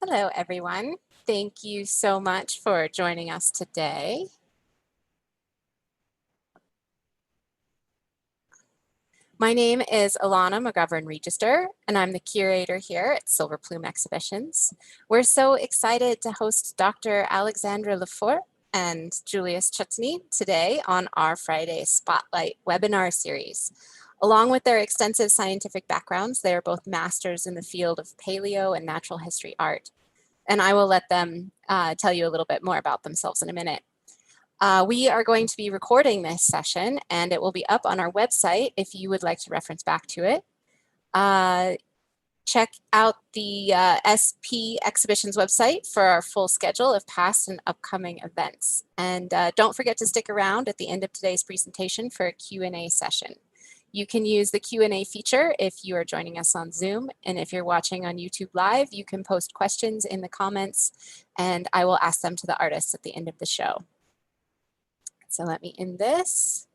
Hello, everyone. Thank you so much for joining us today. My name is Alana McGovern-Register, and I'm the curator here at Silver Plume Exhibitions. We're so excited to host Dr. Alexandra Lefort and Julius Csotonyi today on our Friday Spotlight webinar series. Along with their extensive scientific backgrounds, they are both masters in the field of paleo and natural history art. And I will let them tell you a little bit more about themselves in a minute. We are going to be recording this session, and it will be up on our website if you would like to reference back to it. Check out the SP Exhibitions website for our full schedule of past and upcoming events. And don't forget to stick around at the end of today's presentation for a Q&A session. You can use the Q&A feature if you are joining us on Zoom, and if you're watching on YouTube Live, you can post questions in the comments, and I will ask them to the artists at the end of the show. So let me end this.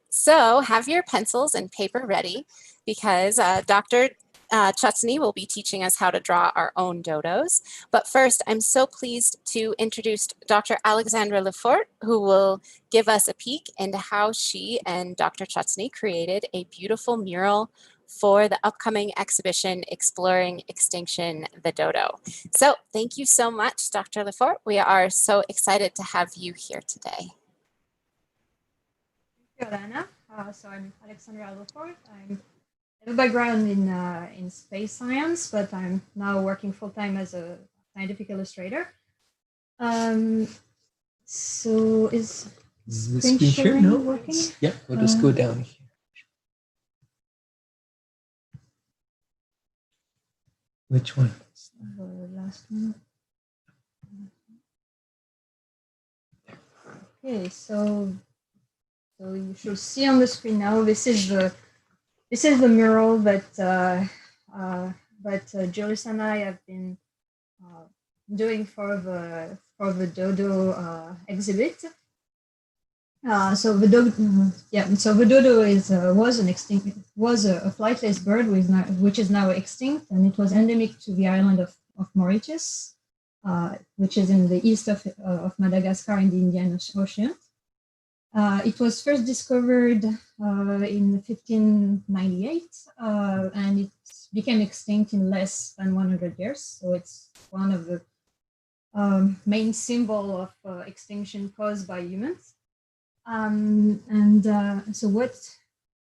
So have your pencils and paper ready, because Dr. Csotonyi will be teaching us how to draw our own dodos. But first, I'm so pleased to introduce Dr. Alexandra Lefort, who will give us a peek into how she and Dr. Csotonyi created a beautiful mural for the upcoming exhibition, Exploring Extinction, the Dodo. So thank you so much, Dr. Lefort. We are so excited to have you here today. Thank you, Alana. So I'm Alexandra Lefort. I have a background in space science, but I'm now working full-time as a scientific illustrator. So is the screen sharing no working? Yeah, we'll just go down here. Which one? The last one. Okay, so you should see on the screen now. This is the mural that Julius and I have been doing for the Dodo exhibit. So the Dodo was a flightless bird which is now extinct, and it was endemic to the island of Mauritius, which is in the east of Madagascar in the Indian Ocean. It was first discovered in 1598, and it became extinct in less than 100 years. So it's one of the main symbol of extinction caused by humans. So what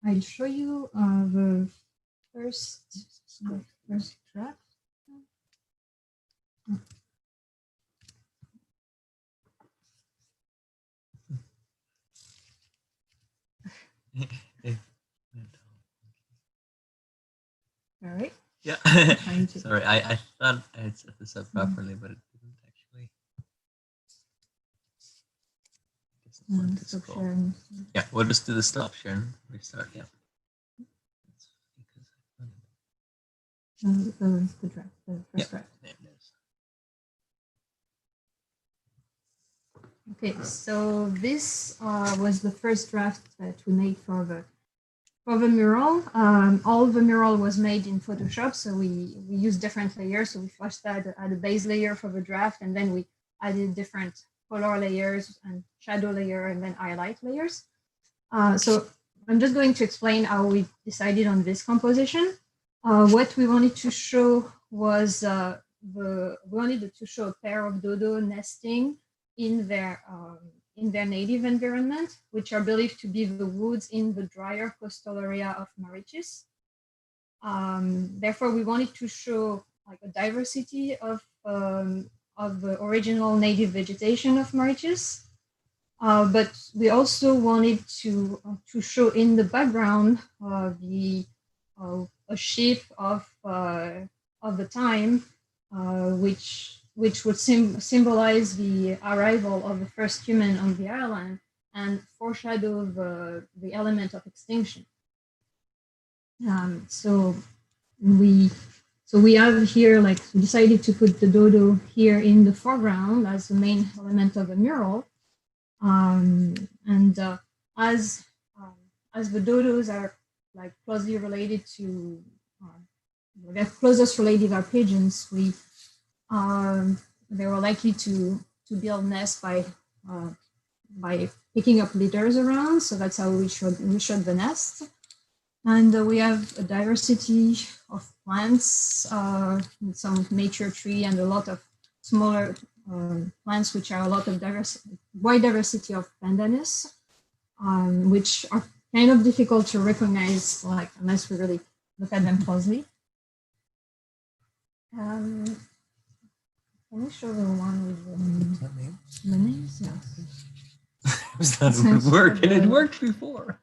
I'll show you the first draft. All right. Yeah. Sorry, I thought I had set this up properly, but it didn't actually. Stop sharing. Yeah, we'll just do the stop sharing. Restart. Yeah. The draft, the first draft. Okay, so this was the first draft that we made for the mural. All the mural was made in Photoshop, so we used different layers. So we first had a base layer for the draft, and then we added different color layers and shadow layer, and then highlight layers. So I'm just going to explain how we decided on this composition. What we wanted to show was we wanted to show a pair of dodo nesting in their native environment, which are believed to be the woods in the drier coastal area of Mauritius. Therefore, we wanted to show like a diversity of the original native vegetation of Mauritius, but we also wanted to show in the background a ship of the time, which would symbolize the arrival of the first human on the island and foreshadow the element of extinction. So we have here, like, we decided to put the dodo here in the foreground as the main element of the mural. As as the dodos are like closely related to, their closest relative are pigeons, they were likely to build nests by picking up litters around. So that's how we showed the nest. And we have a diversity of plants, some nature tree, and a lot of smaller plants, which are a lot of wide diversity of pandanus, which are kind of difficult to recognize, like unless we really look at them closely. Can we show the one with the names? Yeah. Was that would work, and it worked before.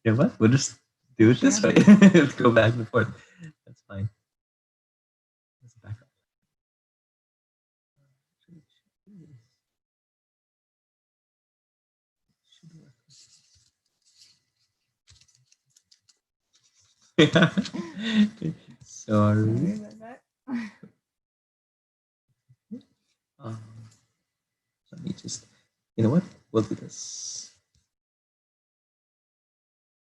Yeah, what? We'll just do it this way. Let's go back and forth. That's fine. Let's back up. Sorry. Let me just, you know what? We'll do this.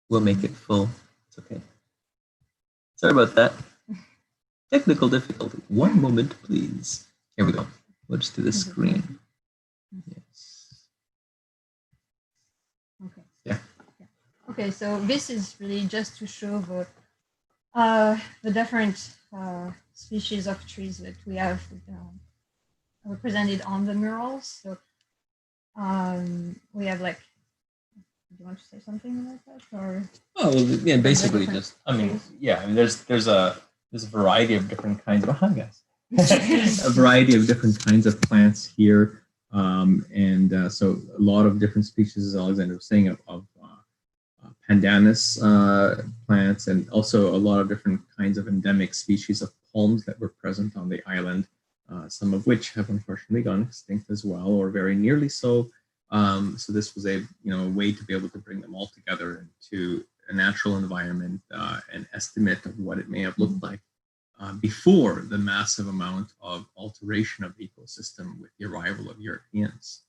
We'll make it full. It's okay. Sorry about that. Technical difficulty. One moment, please. Here we go. We'll just do the screen. Yes. Okay. Yeah. Okay, so this is really just to show the different species of trees that we have represented on the murals. So we have like, do you want to say something about that, or? Oh, well, yeah, basically just, I mean, yeah, I mean, there's a variety of different kinds of, hi guys, a variety of different kinds of plants here, so a lot of different species, as Alexandra was saying, of pandanus plants, and also a lot of different kinds of endemic species of palms that were present on the island, some of which have unfortunately gone extinct as well, or very nearly so. So this was a way to be able to bring them all together into a natural environment, an estimate of what it may have looked like before the massive amount of alteration of the ecosystem with the arrival of Europeans.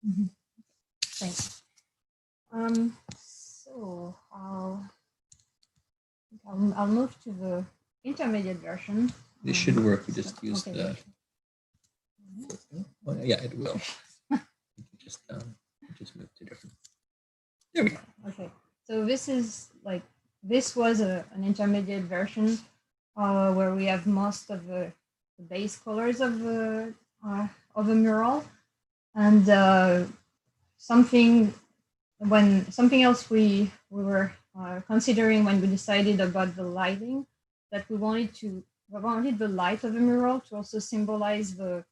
Mm-hmm. Thanks. So I'll move to the intermediate version. This should work. We just use okay. the. Oh, yeah, it will. Just move to different. There we go. Okay, so this was an intermediate version where we have most of the base colors of the mural, and something else we were considering when we decided about the lighting, that we wanted the light of the mural to also symbolize the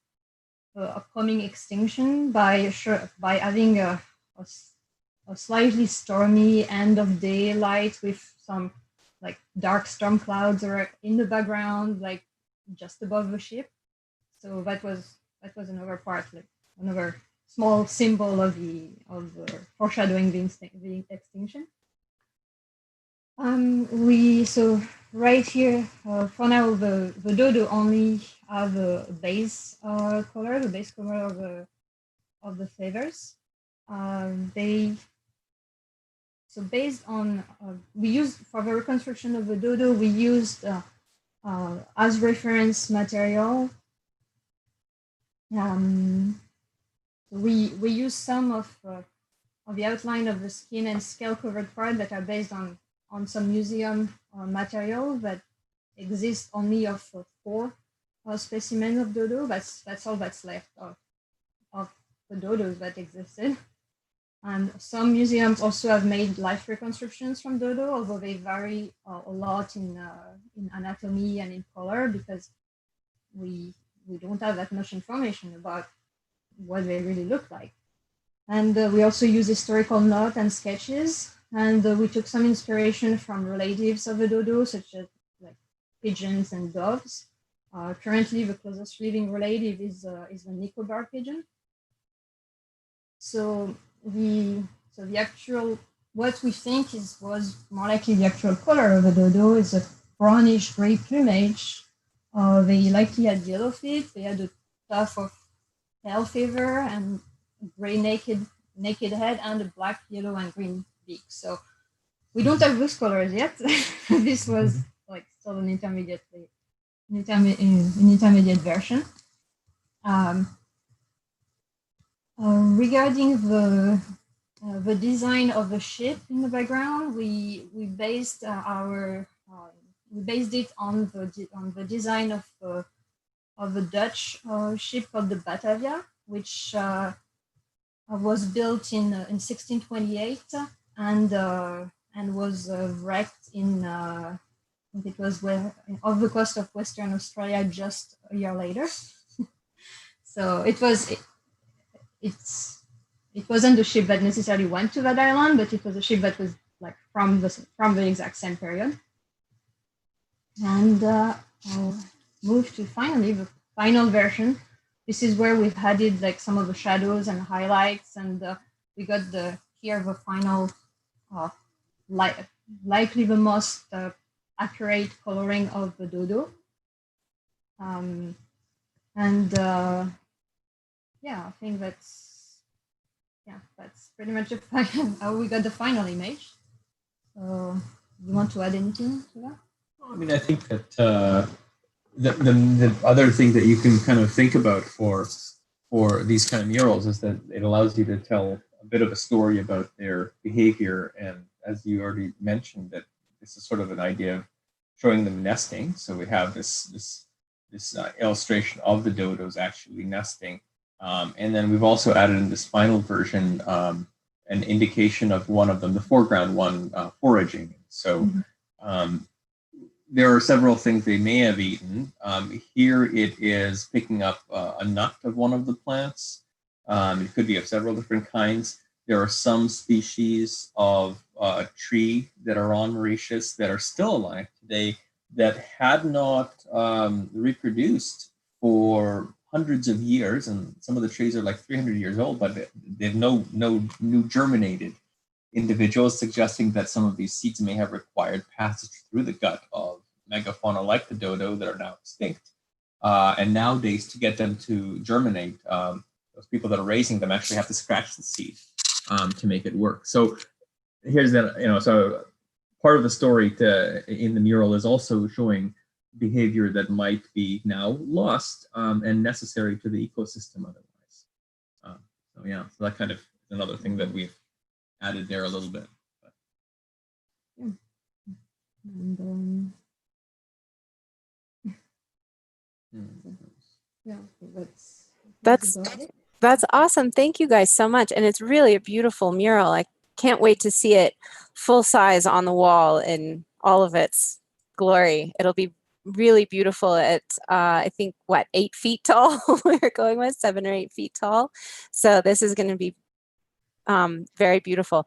upcoming extinction by having a slightly stormy end of day light with some like dark storm clouds or in the background, like just above the ship. So that was another part, like another small symbol of the foreshadowing the extinction. So right here, for now, the dodo only have a base color, the base color of the feathers. So based on we used for the reconstruction of the dodo, we used as reference material. We use some of the outline of the skin and scale covered part that are based on some museum material that exists only of 4 specimens of dodo. That's all that's left of the dodos that existed. And some museums also have made life reconstructions from dodo, although they vary a lot in anatomy and in color, because we don't have that much information about what they really look like. And we also use historical notes and sketches, and we took some inspiration from relatives of the dodo, such as like pigeons and doves. Currently, the closest living relative is the Nicobar pigeon. So the actual, what we think was more likely the actual color of the dodo is a brownish gray plumage. They likely had yellow feet. They had a tuft of tail feather and gray naked head and a black, yellow, and green Beak. So we don't have those colors yet. This was like still an intermediate version. Regarding the design of the ship in the background, we based we based it on the design of the Dutch ship called the Batavia, which was built in 1628 and was wrecked in I think it was off the coast of Western Australia just a year later. So it wasn't a ship that necessarily went to that island, but it was a ship that was like from the exact same period. And I'll move to finally the final version. This is where we've added like some of the shadows and highlights, and we got here the final, likely the most accurate coloring of the Dodo. Yeah, I think that's pretty much how we got the final image. So, you want to add anything to that? I mean, I think that the other thing that you can kind of think about for these kind of murals is that it allows you to tell a bit of a story about their behavior. And as you already mentioned, that this is sort of an idea of showing them nesting. So we have this illustration of the dodos actually nesting. And then we've also added in this final version an indication of one of them, the foreground one, foraging. So there are several things they may have eaten. Here it is picking up a nut of one of the plants. It could be of several different kinds. There are some species of tree that are on Mauritius that are still alive today that had not reproduced for hundreds of years, and some of the trees are like 300 years old, but they have no new germinated individuals, suggesting that some of these seeds may have required passage through the gut of megafauna like the dodo that are now extinct. And nowadays, to get them to germinate, those people that are raising them actually have to scratch the seed to make it work. So here's that, so part of the story in the mural is also showing behavior that might be now lost and necessary to the ecosystem otherwise. So that kind of is another thing that we've added there a little bit. Yeah. And yeah, that's awesome. Thank you guys so much. And it's really a beautiful mural. I can't wait to see it full size on the wall in all of its glory. It'll be really beautiful at I think 8 feet tall. We're going with 7 or 8 feet tall. So this is going to be very beautiful.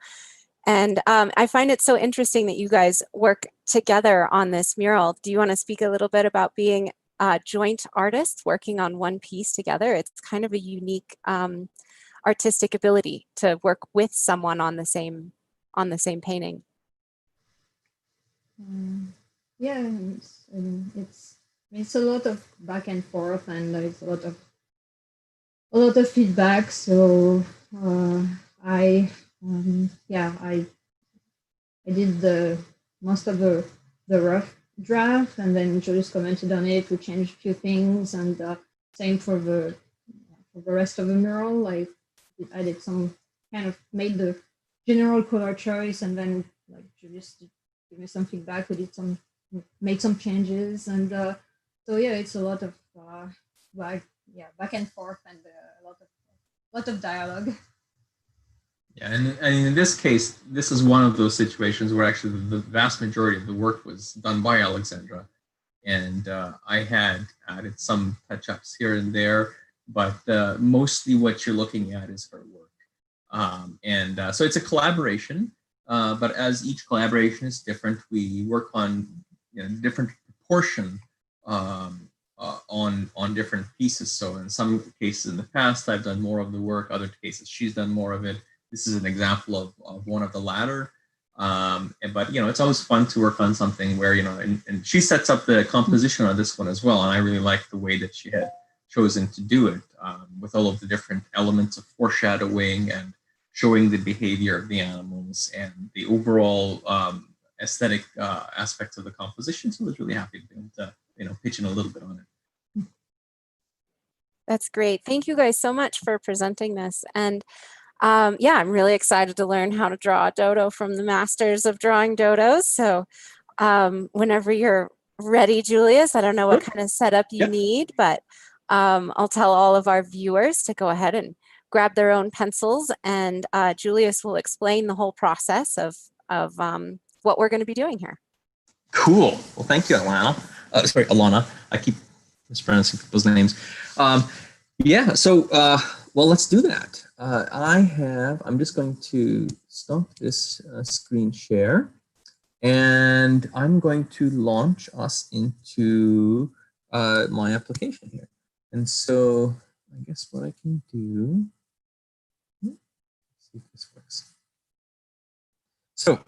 And I find it so interesting that you guys work together on this mural. Do you want to speak a little bit about being joint artists working on one piece together? It's kind of a unique artistic ability to work with someone on the same painting. Yeah, it's a lot of back and forth, and there's a lot of feedback. So I did most of the rough draft, and then Julius commented on it. We changed a few things, and same for the rest of the mural. I did some kind of made the general color choice, and then like Julius did give me some feedback. We made some changes, and so yeah, it's a lot of back and forth, and a lot of dialogue. Yeah, and in this case, this is one of those situations where actually the vast majority of the work was done by Alexandra, and I had added some touch-ups here and there, but mostly what you're looking at is her work. So it's a collaboration, but as each collaboration is different, we work on different proportion on different pieces. So in some cases in the past, I've done more of the work. Other cases, she's done more of it. This is an example of one of the latter. But it's always fun to work on something where and she sets up the composition on this one as well. And I really like the way that she had chosen to do it with all of the different elements of foreshadowing and showing the behavior of the animals and the overall aesthetic aspects of the composition. So I was really happy to be able to, pitch in a little bit on it. That's great. Thank you guys so much for presenting this. And yeah, I'm really excited to learn how to draw a dodo from the masters of drawing dodos. So whenever you're ready, Julius, I don't know what kind of setup you need, but I'll tell all of our viewers to go ahead and grab their own pencils, and Julius will explain the whole process of what we're going to be doing here. Cool. Well, thank you, Alana. Sorry, Alana. I keep mispronouncing people's names. Yeah, so, well, let's do that. I'm just going to stop this screen share, and I'm going to launch us into my application here. And so I guess what I can do, let's see if this works. So,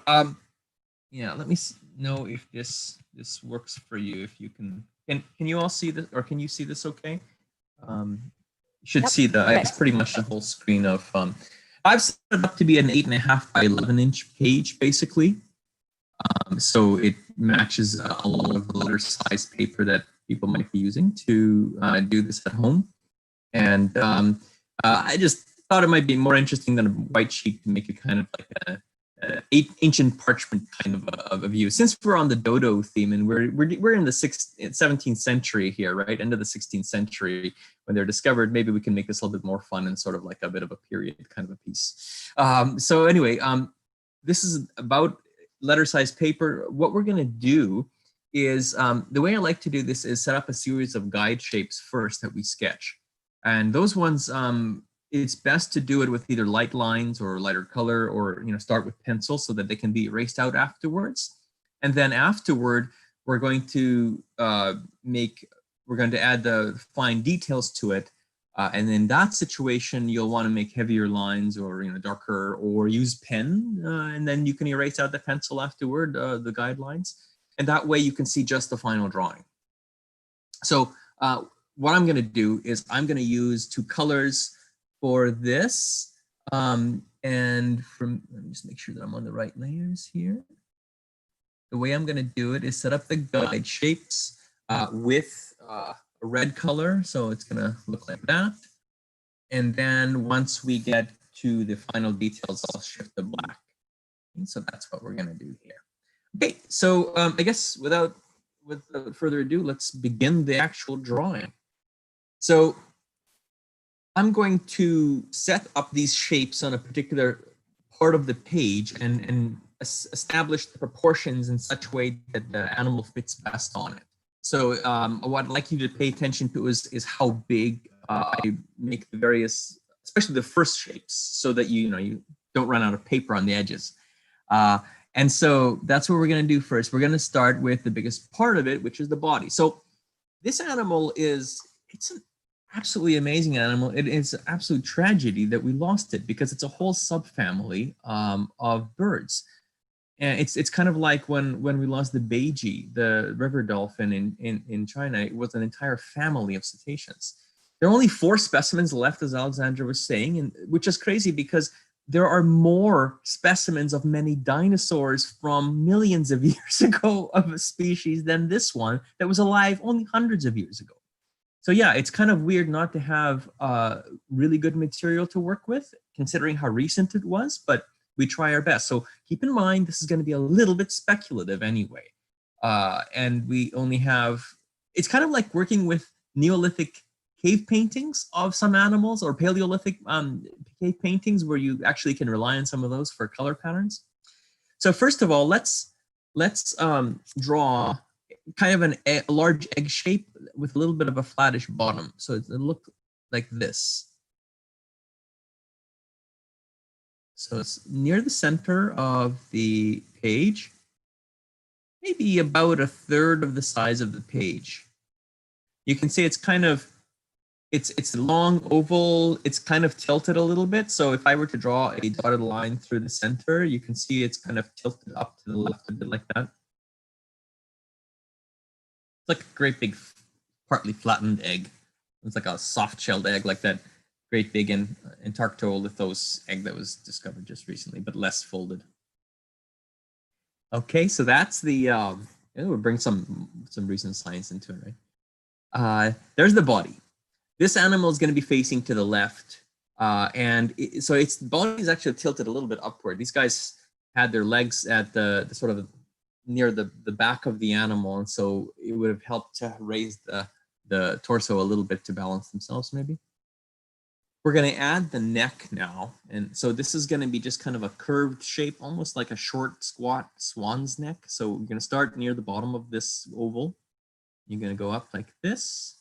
yeah, let me know if this works for you. If you can you all see this, or can you see this okay? You should see it's pretty much the whole screen of, I've set it up to be an 8.5 by 11 inch page, basically. So it matches a lot of the letter size paper that people might be using to do this at home. And I just thought it might be more interesting than a white sheet to make it kind of like a ancient parchment kind of a view. Since we're on the dodo theme, and we're in the 17th century here, right? End of the 16th century when they're discovered, maybe we can make this a little bit more fun and sort of like a bit of a period kind of a piece. So anyway, this is about letter size paper. What we're going to do is, the way I like to do this is set up a series of guide shapes first that we sketch. And those ones, it's best to do it with either light lines or lighter color, or start with pencil so that they can be erased out afterwards. And then afterward, we're going to add the fine details to it. And in that situation, you'll want to make heavier lines, or darker, or use pen, and then you can erase out the pencil afterward, the guidelines, and that way you can see just the final drawing. So what I'm going to do is I'm going to use two colors for let me just make sure that I'm on the right layers here. The way I'm going to do it is set up the guide shapes with a red color, so it's going to look like that. And then once we get to the final details, I'll shift to black. And so that's what we're going to do here. Okay, so I guess without further ado, let's begin the actual drawing. So I'm going to set up these shapes on a particular part of the page and establish the proportions in such a way that the animal fits best on it. So what I'd like you to pay attention to is how big I make the various, especially the first shapes, so that you don't run out of paper on the edges. And so that's what we're going to do first. We're going to start with the biggest part of it, which is the body. So this animal it's an absolutely amazing animal. It is an absolute tragedy that we lost it, because it's a whole subfamily of birds. And it's kind of like when we lost the beiji, the river dolphin in China. It was an entire family of cetaceans. There are only 4 specimens left, as Alexandra was saying, and which is crazy because there are more specimens of many dinosaurs from millions of years ago of a species than this one that was alive only hundreds of years ago. So yeah, it's kind of weird not to have really good material to work with, considering how recent it was, but we try our best. So keep in mind, this is going to be a little bit speculative anyway. And we only have, it's kind of like working with Neolithic cave paintings of some animals, or Paleolithic cave paintings, where you actually can rely on some of those for color patterns. So first of all, let's draw kind of a large egg shape with a little bit of a flattish bottom. So it'll look like this. So it's near the center of the page, maybe about 1/3 of the size of the page. You can see it's kind of, it's a long oval, it's kind of tilted a little bit. So if I were to draw a dotted line through the center, you can see it's kind of tilted up to the left a bit like that. It's like a great big partly flattened egg. It's like a soft shelled egg like that. great big Antarctolithos egg that was discovered just recently, but less folded. Okay, so that's the, we'll bring some recent science into it, right? There's the body. This animal is going to be facing to the left. So its body is actually tilted a little bit upward. These guys had their legs at the sort of near the back of the animal. And so it would have helped to raise the torso a little bit to balance themselves, maybe. We're going to add the neck now. And so this is going to be just kind of a curved shape, almost like a short, squat swan's neck. So we're going to start near the bottom of this oval. You're going to go up like this.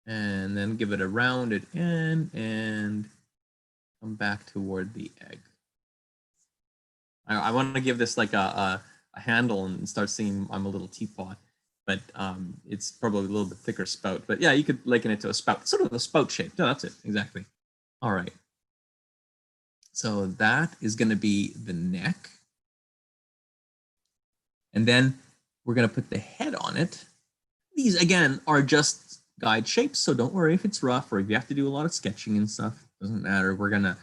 And then give it a rounded end and come back toward the egg. I want to give this like a handle and start seeing I'm a little teapot. But it's probably a little bit thicker spout. But yeah, you could liken it to a spout, sort of a spout shape. No, that's it, exactly. All right. So that is going to be the neck. And then we're going to put the head on it. These, again, are just guide shapes, so don't worry if it's rough or if you have to do a lot of sketching and stuff. Doesn't matter. We're going to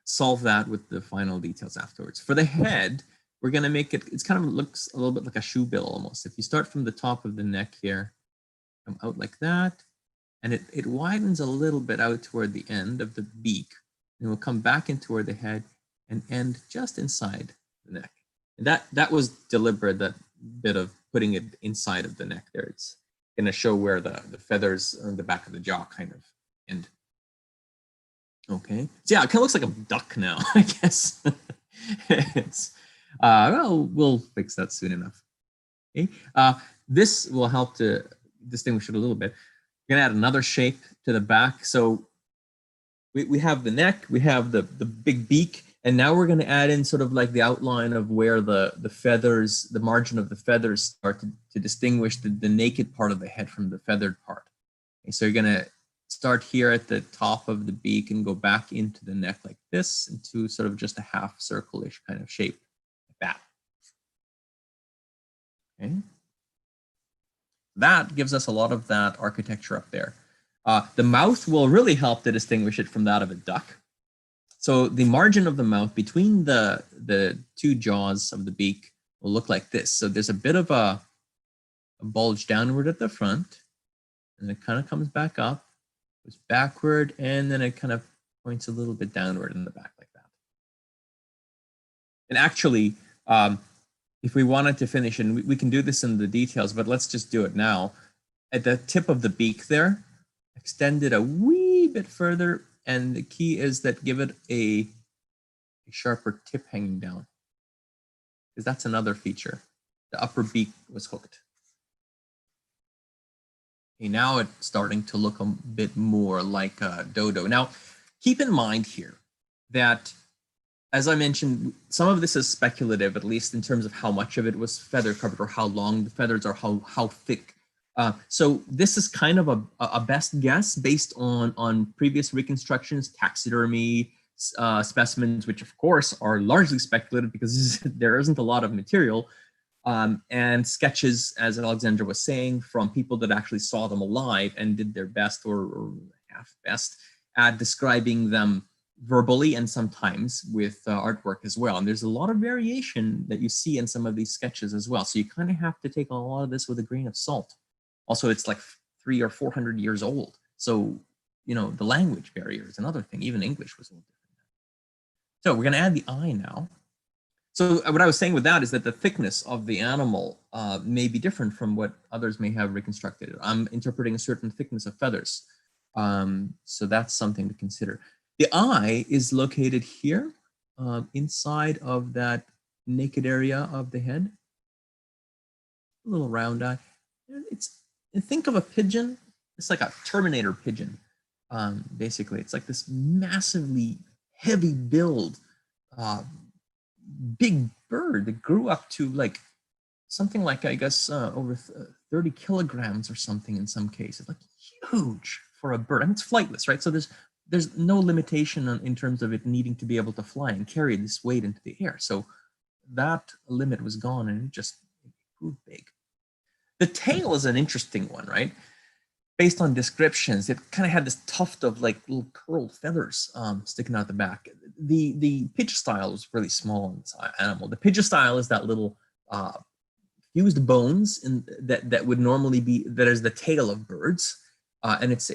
solve that with the final details afterwards. For the head, we're going to make it, it's kind of looks a little bit like a shoe bill almost. If you start from the top of the neck here, come out like that, and it widens a little bit out toward the end of the beak, and we'll come back in toward the head and end just inside the neck. And that was deliberate, that bit of putting it inside of the neck there. It's going to show where the feathers on the back of the jaw kind of end. Okay, so yeah, it kind of looks like a duck now, I guess. It's well, we'll fix that soon enough. Okay, this will help to distinguish it a little bit. We're gonna add another shape to the back. So we have the neck, we have the big beak, and now we're gonna add in sort of like the outline of where the feathers, the margin of the feathers start to distinguish the naked part of the head from the feathered part. Okay, so you're gonna start here at the top of the beak and go back into the neck like this, into sort of just a half circle-ish kind of shape. That. Okay. That gives us a lot of that architecture up there. The mouth will really help to distinguish it from that of a duck. So the margin of the mouth between the two jaws of the beak will look like this. So there's a bit of a bulge downward at the front, and it kind of comes back up, goes backward, and then it kind of points a little bit downward in the back like that. And actually, if we wanted to finish, and we can do this in the details, but let's just do it now. At the tip of the beak there, extend it a wee bit further, and the key is that give it a sharper tip hanging down, because that's another feature. The upper beak was hooked. Okay, now it's starting to look a bit more like a dodo. Now, keep in mind here that, as I mentioned, some of this is speculative, at least in terms of how much of it was feather covered or how long the feathers are, how thick. So this is kind of a best guess based on previous reconstructions, taxidermy specimens, which of course are largely speculative because there isn't a lot of material, and sketches, as Alexandra was saying, from people that actually saw them alive and did their best or half best at describing them verbally and sometimes with artwork as well. And there's a lot of variation that you see in some of these sketches as well. So you kind of have to take a lot of this with a grain of salt. Also, it's like 300 or 400 years old. So, you know, the language barrier is another thing. Even English was a little different. So we're going to add the eye now. So what I was saying with that is that the thickness of the animal may be different from what others may have reconstructed. I'm interpreting a certain thickness of feathers. So that's something to consider. The eye is located here inside of that naked area of the head. A little round eye. Think of a pigeon. It's like a Terminator pigeon, basically. It's like this massively heavy build, big bird that grew up to like something like, I guess, over 30 kilograms or something in some cases. Like huge for a bird. I mean, it's flightless, right? So there's no limitation in terms of it needing to be able to fly and carry this weight into the air. So that limit was gone and it just grew big. The tail is an interesting one, right? based on descriptions, it kind of had this tuft of like little curled feathers sticking out the back. The pidgestyle was really small in this animal. The pidgestyle is that little fused bones that would normally be, that is the tail of birds, and it's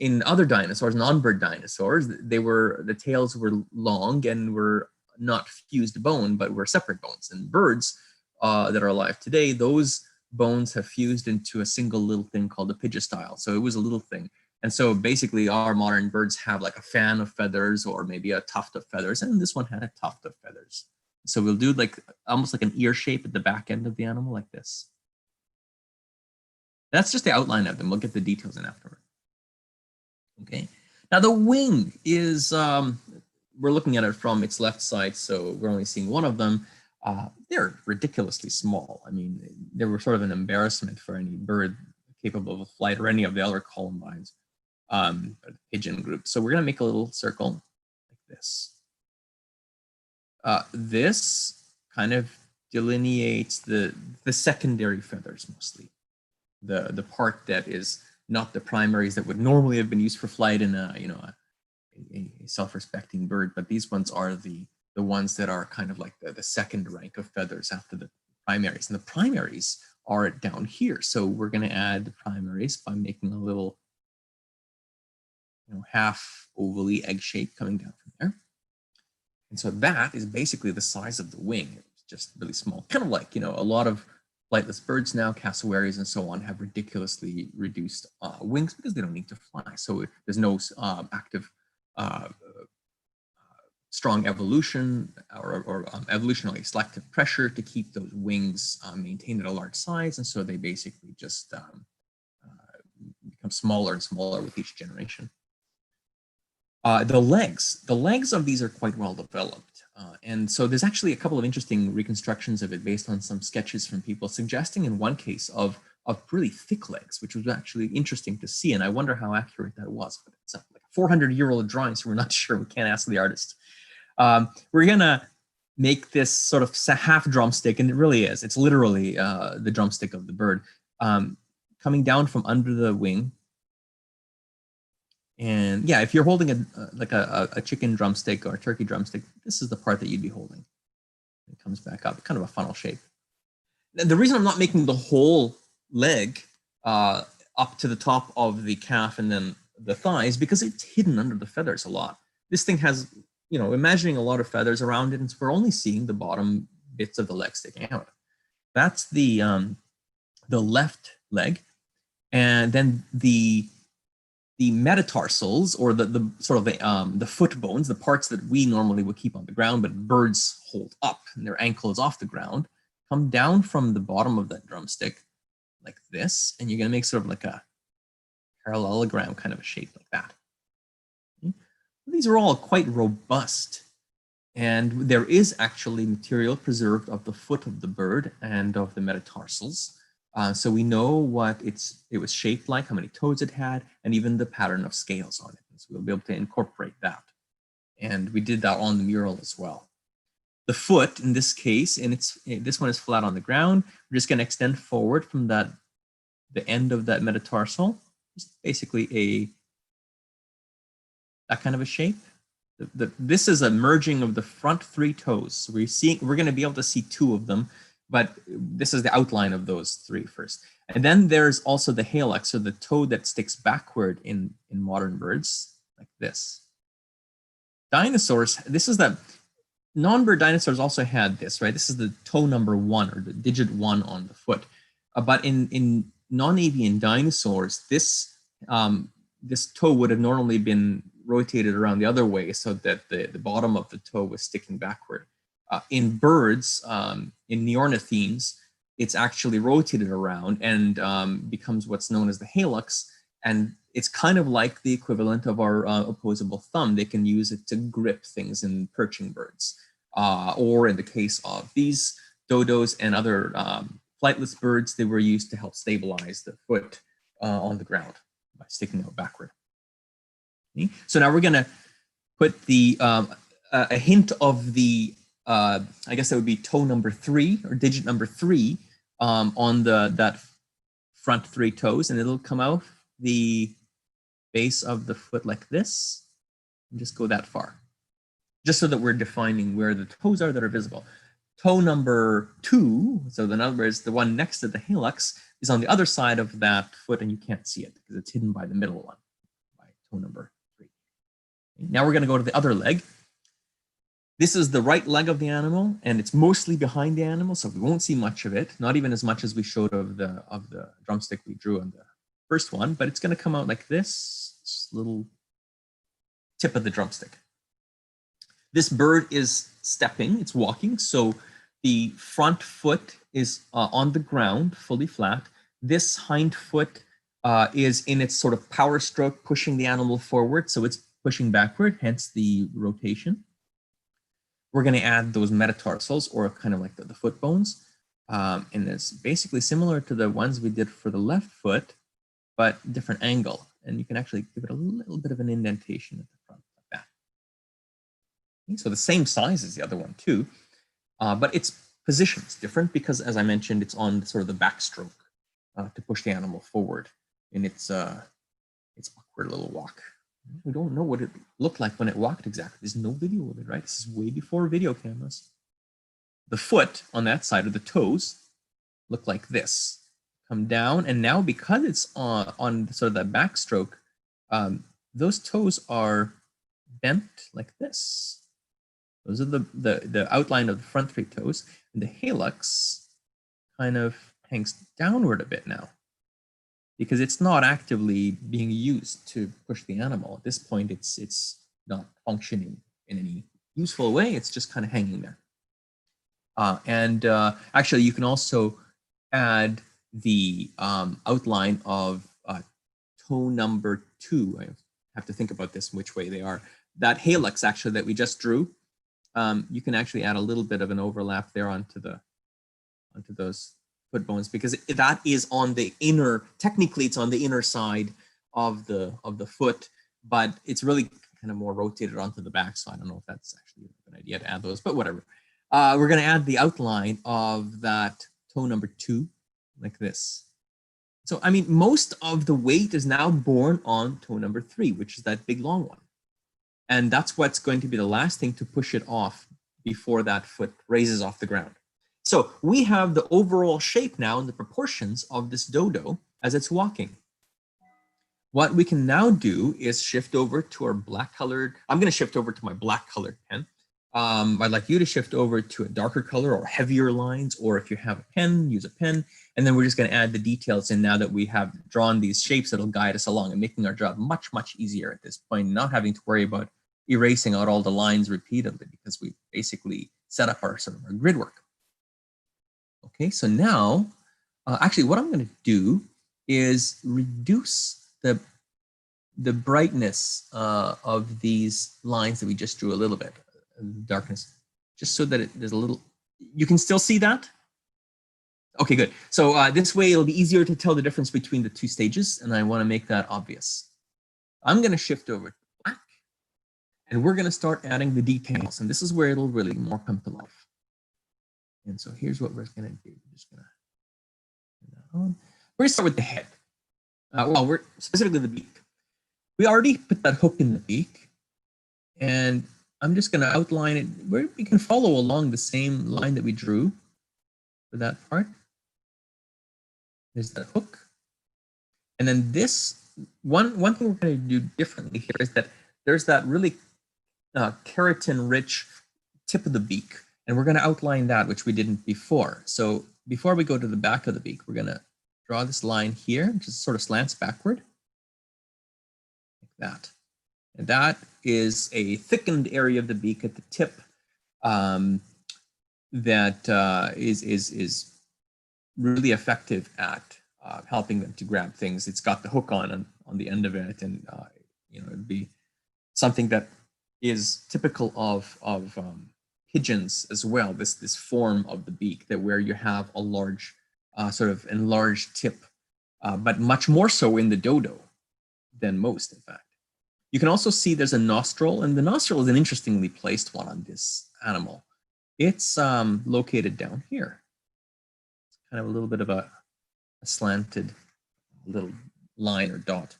in other dinosaurs, non-bird dinosaurs, the tails were long and were not fused bone, but were separate bones. And birds that are alive today, those bones have fused into a single little thing called a pidgestyle. So it was a little thing. And so basically our modern birds have like a fan of feathers or maybe a tuft of feathers, and this one had a tuft of feathers. So we'll do like almost like an ear shape at the back end of the animal, like this. That's just the outline of them. We'll get the details in afterward. Okay. Now the wing is, we're looking at it from its left side, so we're only seeing one of them. They're ridiculously small. I mean, they were sort of an embarrassment for any bird capable of flight or any of the other columbines, pigeon group. So we're going to make a little circle like this. This kind of delineates the secondary feathers mostly, the part that is not the primaries that would normally have been used for flight in a self-respecting bird, but these ones are the ones that are kind of like the second rank of feathers after the primaries. And the primaries are down here. So we're going to add the primaries by making a little, half ovally egg shape coming down from there. And so that is basically the size of the wing. It's just really small, kind of like, a lot of flightless birds now, cassowaries and so on, have ridiculously reduced wings because they don't need to fly. So there's no active strong evolution or evolutionarily selective pressure to keep those wings maintained at a large size. And so they basically just become smaller and smaller with each generation. The legs of these are quite well developed. And so there's actually a couple of interesting reconstructions of it based on some sketches from people suggesting in one case of really thick legs, which was actually interesting to see. And I wonder how accurate that was. But it's like a 400-year-old drawing, so we're not sure. We can't ask the artist. We're gonna make this sort of half drumstick, and it really is. It's literally the drumstick of the bird coming down from under the wing. And yeah, if you're holding a chicken drumstick or a turkey drumstick, this is the part that you'd be holding. It comes back up, kind of a funnel shape. And the reason I'm not making the whole leg up to the top of the calf and then the thighs, because it's hidden under the feathers a lot. This thing has, imagining a lot of feathers around it, and so we're only seeing the bottom bits of the leg sticking out. That's the left leg, and then the metatarsals, or the sort of the foot bones, the parts that we normally would keep on the ground, but birds hold up, and their ankle is off the ground, come down from the bottom of that drumstick like this, and you're going to make sort of like a parallelogram kind of a shape like that. Okay. These are all quite robust, and there is actually material preserved of the foot of the bird and of the metatarsals. So we know what it was shaped like, how many toes it had, and even the pattern of scales on it. So we'll be able to incorporate that. And we did that on the mural as well. The foot, in this case, and this one is flat on the ground. We're just going to extend forward from the end of that metatarsal. Just basically that kind of a shape. This is a merging of the front three toes. So we're going to be able to see two of them, but this is the outline of those three first. And then there's also the hallux, so the toe that sticks backward in modern birds, like this. Dinosaurs, this is the non-bird dinosaurs also had this, right? This is the toe number 1, or the digit 1 on the foot. But in non-avian dinosaurs, this toe would have normally been rotated around the other way so that the bottom of the toe was sticking backward. In birds, in neornithines, it's actually rotated around and becomes what's known as the hallux. And it's kind of like the equivalent of our opposable thumb. They can use it to grip things in perching birds. Or in the case of these dodos and other flightless birds, they were used to help stabilize the foot on the ground by sticking out backward. Okay. So now we're going to put the a hint of the I guess that would be toe number 3 or digit number 3 on that front 3 toes, and it'll come out the base of the foot like this, and just go that far, just so that we're defining where the toes are that are visible. Toe number 2, so in other words, the one next to the hallux, is on the other side of that foot, and you can't see it because it's hidden by the middle one, by toe number 3. Now we're going to go to the other leg. This is the right leg of the animal, and it's mostly behind the animal, so we won't see much of it, not even as much as we showed of the drumstick we drew on the first one, but it's going to come out like this little tip of the drumstick. This bird is stepping, it's walking, so the front foot is on the ground, fully flat. This hind foot is in its sort of power stroke, pushing the animal forward, so it's pushing backward, hence the rotation. We're going to add those metatarsals, or kind of like the foot bones. And it's basically similar to the ones we did for the left foot, but different angle. And you can actually give it a little bit of an indentation at the front like that. Okay, so the same size as the other one too, but its position is different because, as I mentioned, it's on sort of the backstroke to push the animal forward in its awkward little walk. We don't know what it looked like when it walked exactly. There's no video of it, right? This is way before video cameras. The foot on that side, of the toes, look like this. Come down, and now because it's on sort of that backstroke, those toes are bent like this. Those are the outline of the front 3 toes, and the hallux kind of hangs downward a bit now, because it's not actively being used to push the animal. At this point, it's not functioning in any useful way. It's just kind of hanging there. Actually, you can also add the outline of toe number 2. I have to think about this, which way they are. That hallux, actually, that we just drew, you can actually add a little bit of an overlap there onto those foot bones, because that is on the inner, technically it's on the inner side of the foot, but it's really kind of more rotated onto the back, so I don't know if that's actually a good idea to add those, but whatever. We're going to add the outline of that toe number 2 like this. So I mean, most of the weight is now borne on toe number 3, which is that big long one, and that's what's going to be the last thing to push it off before that foot raises off the ground. So we have the overall shape now and the proportions of this dodo as it's walking. What we can now do is shift over to our black colored, I'm going to shift over to my black colored pen. I'd like you to shift over to a darker color or heavier lines, or if you have a pen, use a pen. And then we're just going to add the details in now that we have drawn these shapes that'll guide us along and making our job much, much easier at this point, not having to worry about erasing out all the lines repeatedly, because we basically set up our sort of our grid work. Okay, so now, actually what I'm going to do is reduce the brightness of these lines that we just drew a little bit, darkness, just so that there's a little, you can still see that? Okay, good. So this way it'll be easier to tell the difference between the 2 stages, and I want to make that obvious. I'm going to shift over to black, and we're going to start adding the details, and this is where it'll really more come to life. And so here's what we're going to do. We're just going to turn that on. We're going to start with the head. Well, we're specifically the beak. We already put that hook in the beak, and I'm just going to outline it where we can follow along the same line that we drew for that part. There's that hook. And then this, one thing we're going to do differently here is that there's that really keratin-rich tip of the beak. And we're going to outline that, which we didn't before. So before we go to the back of the beak, we're going to draw this line here, which is sort of slants backward, like that. And that is a thickened area of the beak at the tip that is really effective at helping them to grab things. It's got the hook on the end of it, and you know, it'd be something that is typical of pigeons as well, this form of the beak, that where you have a large sort of enlarged tip, but much more so in the dodo than most, in fact. You can also see there's a nostril, and the nostril is an interestingly placed one on this animal. It's located down here. It's kind of a little bit of a slanted little line or dot.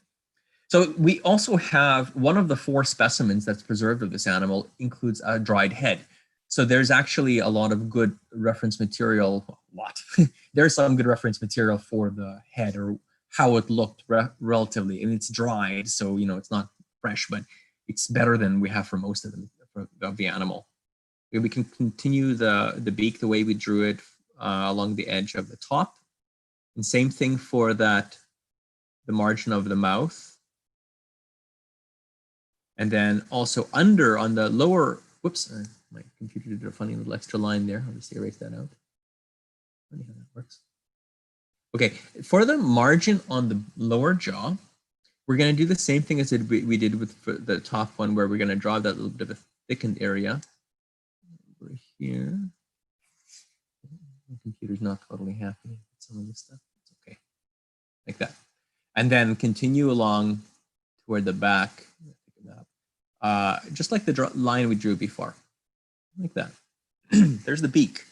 So we also have one of the 4 specimens that's preserved of this animal includes a dried head. So there's actually a lot of good reference material, there's some good reference material for the head or how it looked relatively, and it's dried. So, it's not fresh, but it's better than we have for most of the animal. We can continue the beak the way we drew it along the edge of the top. And same thing for the margin of the mouth. And then also under on the lower, whoops, my computer did a funny little extra line there. I'll just erase that out. Funny how that works. Okay, for the margin on the lower jaw, we're going to do the same thing as we did with the top one, where we're going to draw that little bit of a thickened area over here. My computer's not totally happy with some of this stuff. It's okay, like that. And then continue along toward the back, just like the line we drew before, like that. There's the beak.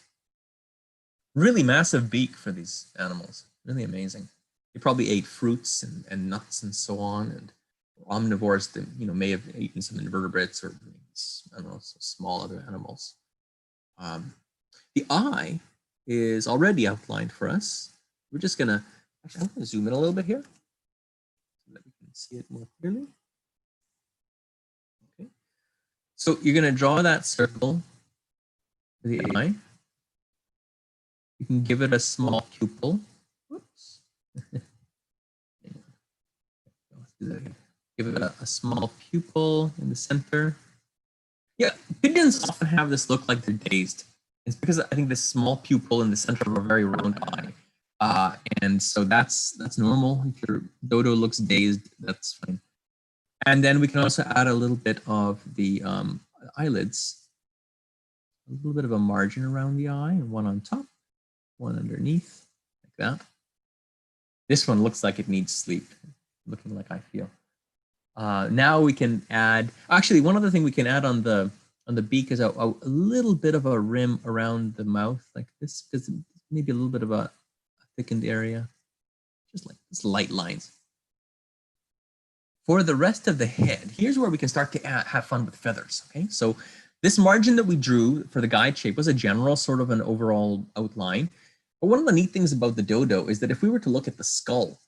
Really massive beak for these animals, really amazing. They probably ate fruits and nuts and so on, and omnivores that may have eaten some invertebrates or I don't know, small other animals. The eye is already outlined for us. We're just gonna, actually I'm gonna zoom in a little bit here so that we can see it more clearly. Okay, so you're gonna draw that circle for the eye. You can give it a small pupil. Whoops. Let's do that again. Give it a small pupil in the center. Yeah, pigeons often have this look like they're dazed. It's because I think this small pupil in the center of a very round eye. And so that's normal. If your dodo looks dazed, that's fine. And then we can also add a little bit of the eyelids. A little bit of a margin around the eye, and one on top, one underneath, like that. This one looks like it needs sleep, looking like I feel. Now we can add, actually one other thing we can add on the beak is a little bit of a rim around the mouth like this, because maybe a little bit of a thickened area, just like this light lines. For the rest of the head, here's where we can start to have fun with feathers, okay? So this margin that we drew for the guide shape was a general sort of an overall outline. But one of the neat things about the dodo is that if we were to look at the skull,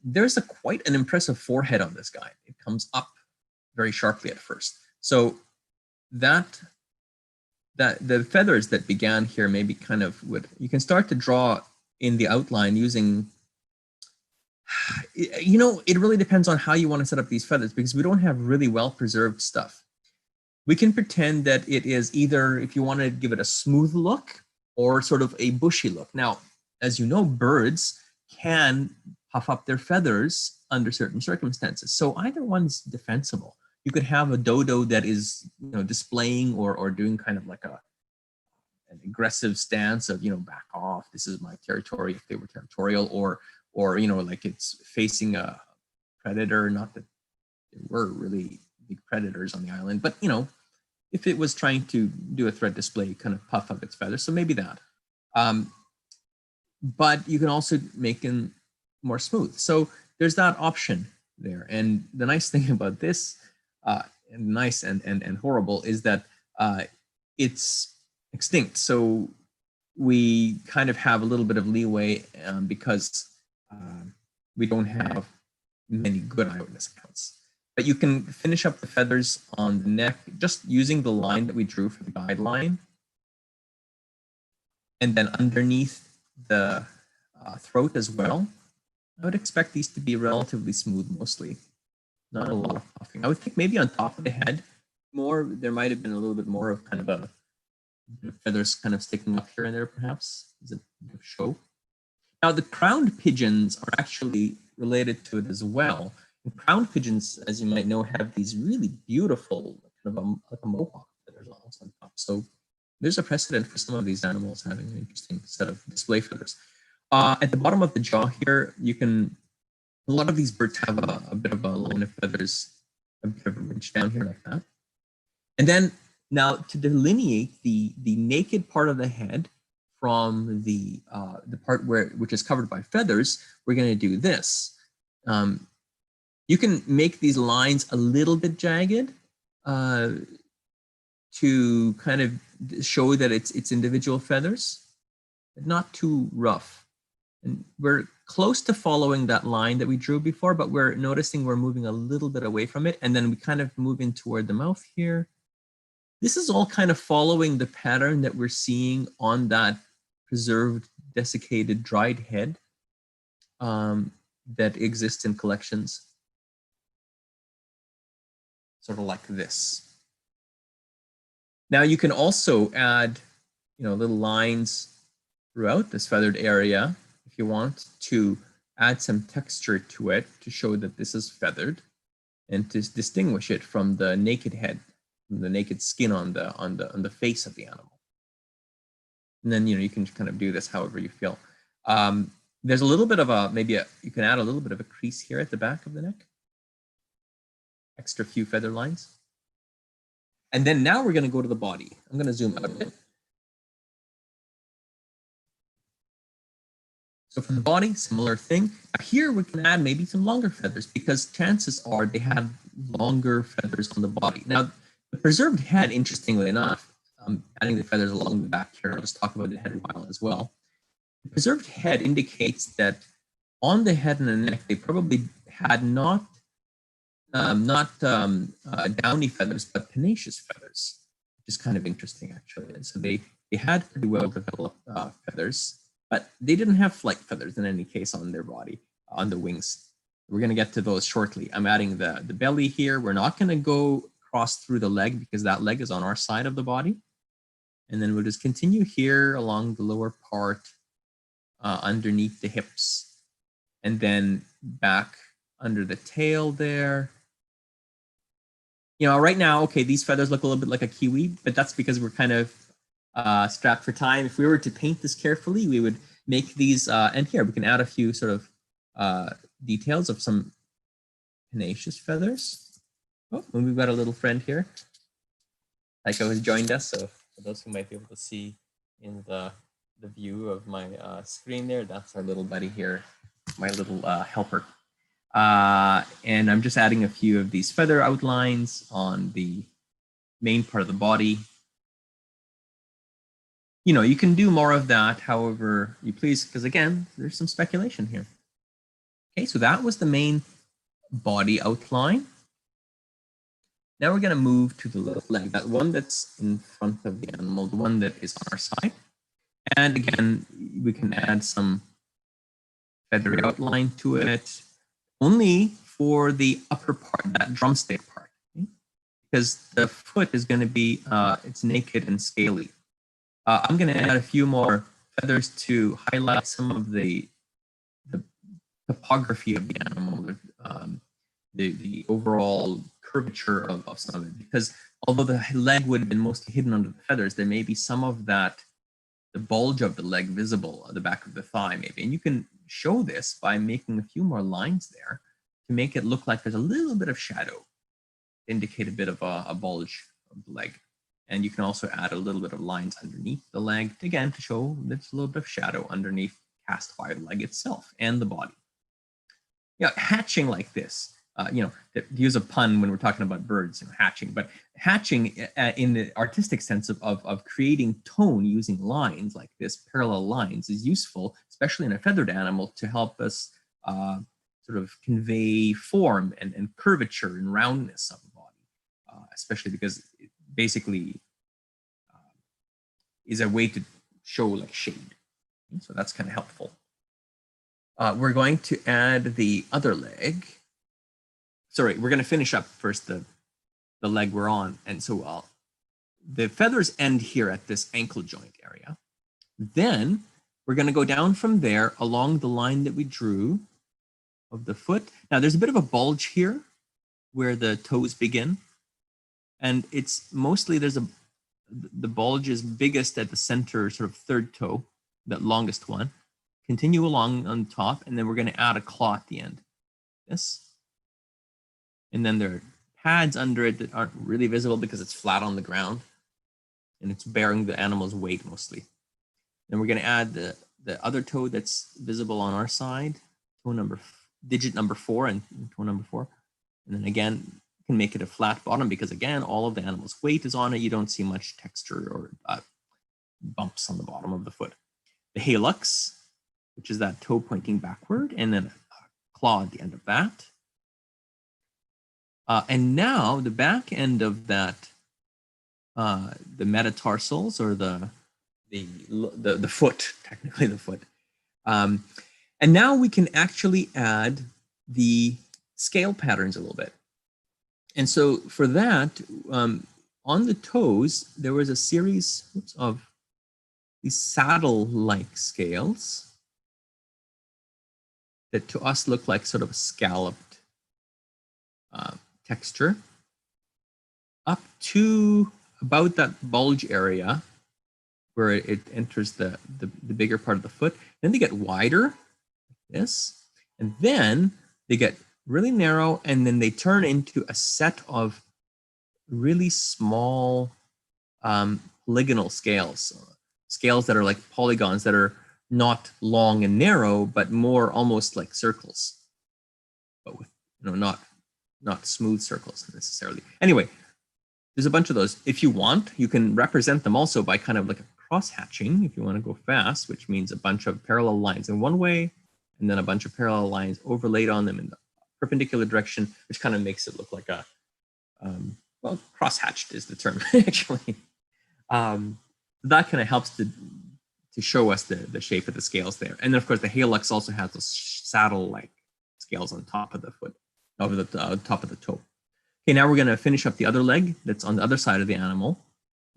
there's quite an impressive forehead on this guy. It comes up very sharply at first. So that the feathers that began here maybe kind of you can start to draw in the outline using, it really depends on how you want to set up these feathers, because we don't have really well preserved stuff. We can pretend that it is either, if you want to give it a smooth look or sort of a bushy look. Now, as you know, birds can puff up their feathers under certain circumstances. So either one's defensible. You could have a dodo that is, displaying or doing kind of like an aggressive stance of, back off, this is my territory, if they were territorial, or like it's facing a predator. Not that there were really big predators on the island, but if it was trying to do a threat display, kind of puff up its feathers. So maybe that. But you can also make them more smooth. So there's that option there. And the nice thing about this, nice and horrible, is that it's extinct. So we kind of have a little bit of leeway because we don't have many good eyewitness accounts. But you can finish up the feathers on the neck just using the line that we drew for the guideline. And then underneath the throat as well. I would expect these to be relatively smooth mostly. Not a lot of puffing. I would think maybe on top of the head there might have been a little bit more of kind of a feathers kind of sticking up here and there perhaps. Is it a show? Now the crowned pigeons are actually related to it as well. And crowned pigeons, as you might know, have these really beautiful kind of like a mohawk feathers almost on top. So there's a precedent for some of these animals having an interesting set of display feathers. At the bottom of the jaw here, a lot of these birds have a bit of a line of feathers, a bit of a ridge down here like that. And then now to delineate the naked part of the head from the part which is covered by feathers, we're going to do this. You can make these lines a little bit jagged to kind of show that it's individual feathers, but not too rough. And we're close to following that line that we drew before, but we're noticing we're moving a little bit away from it. And then we kind of move in toward the mouth here. This is all kind of following the pattern that we're seeing on that preserved, desiccated, dried head that exists in collections. Sort of like this. Now you can also add, little lines throughout this feathered area if you want to add some texture to it to show that this is feathered and to distinguish it from the naked head, from the naked skin on the face of the animal. And then you can kind of do this however you feel. There's a little bit of you can add a little bit of a crease here at the back of the neck. Extra few feather lines. And then now we're going to go to the body. I'm going to zoom out a bit. So for the body, similar thing. Here we can add maybe some longer feathers because chances are they have longer feathers on the body. Now, the preserved head, interestingly enough, adding the feathers along the back here, I'll just talk about the head a while as well. The preserved head indicates that on the head and the neck, they probably had not downy feathers, but pennaceous feathers, which is kind of interesting actually. And so they had pretty well developed feathers, but they didn't have flight feathers in any case on their body, on the wings. We're going to get to those shortly. I'm adding the belly here. We're not going to go cross through the leg because that leg is on our side of the body. And then we'll just continue here along the lower part underneath the hips and then back under the tail there. Right now, okay, these feathers look a little bit like a kiwi, but that's because we're kind of strapped for time. If we were to paint this carefully, we would make these, and here we can add a few sort of details of some pennaceous feathers. Oh, and we've got a little friend here. Tycho has joined us, so for those who might be able to see in the view of my screen there, that's our little buddy here, my little helper. And I'm just adding a few of these feather outlines on the main part of the body. You can do more of that however you please, because again, there's some speculation here. Okay, so that was the main body outline. Now we're going to move to the little leg, that one that's in front of the animal, the one that is on our side. And again, we can add some feathery outline to it, only for the upper part, that drumstick part, okay? Because the foot is going to be, it's naked and scaly. I'm going to add a few more feathers to highlight some of the topography of the animal, the overall curvature of some of it. Because although the leg would have been mostly hidden under the feathers, there may be some of that, the bulge of the leg visible at the back of the thigh maybe. And you can show this by making a few more lines there to make it look like there's a little bit of shadow, indicate a bit of a bulge of the leg. And you can also add a little bit of lines underneath the leg, again, to show there's a little bit of shadow underneath cast by the leg itself and the body. Hatching like this, to use a pun when we're talking about birds, hatching, but hatching in the artistic sense of creating tone using lines like this, parallel lines, is useful, especially in a feathered animal, to help us sort of convey form and curvature and roundness of the body, especially because it basically is a way to show like shade. So that's kind of helpful. We're going to add the other leg. Sorry, we're going to finish up first the leg we're on. And so the feathers end here at this ankle joint area. Then we're going to go down from there along the line that we drew of the foot. Now there's a bit of a bulge here where the toes begin. And it's mostly, the bulge is biggest at the center, sort of third toe, that longest one. Continue along on top, and then we're going to add a claw at the end. This. And then there are pads under it that aren't really visible because it's flat on the ground and it's bearing the animal's weight mostly. Then we're going to add the other toe that's visible on our side, digit number 4 and toe number 4. And then again, you can make it a flat bottom because again, all of the animal's weight is on it. You don't see much texture or bumps on the bottom of the foot. The halux, which is that toe pointing backward, and then a claw at the end of that. And now the back end of that, the metatarsals, or the foot, technically the foot. And now we can actually add the scale patterns a little bit. And so for that, on the toes, there was a series of these saddle-like scales that to us look like sort of a scalloped texture up to about that bulge area where it enters the bigger part of the foot. Then they get wider, like this, and then they get really narrow, and then they turn into a set of really small polygonal scales that are like polygons that are not long and narrow, but more almost like circles, but with, not smooth circles necessarily. Anyway, there's a bunch of those. If you want, you can represent them also by kind of like a cross hatching if you want to go fast, which means a bunch of parallel lines in one way, and then a bunch of parallel lines overlaid on them in the perpendicular direction, which kind of makes it look like a, well, cross hatched is the term actually. That kind of helps to show us the shape of the scales there. And then of course the halux also has those saddle-like scales on top of the foot, over the top of the toe. Okay, now we're going to finish up the other leg that's on the other side of the animal.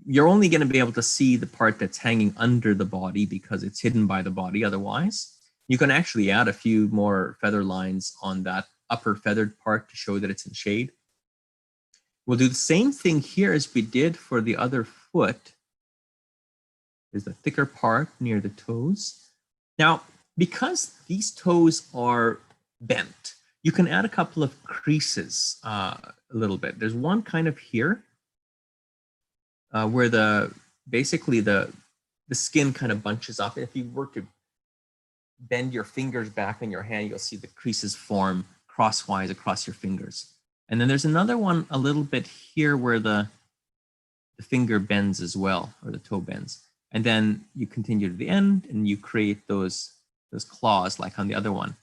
You're only going to be able to see the part that's hanging under the body because it's hidden by the body otherwise. You can actually add a few more feather lines on that upper feathered part to show that it's in shade. We'll do the same thing here as we did for the other foot. There's the thicker part near the toes. Now, because these toes are bent, you can add a couple of creases a little bit. There's one kind of here where basically the skin kind of bunches up. If you were to bend your fingers back in your hand, you'll see the creases form crosswise across your fingers. And then there's another one a little bit here where the finger bends as well, or the toe bends. And then you continue to the end and you create those claws like on the other one.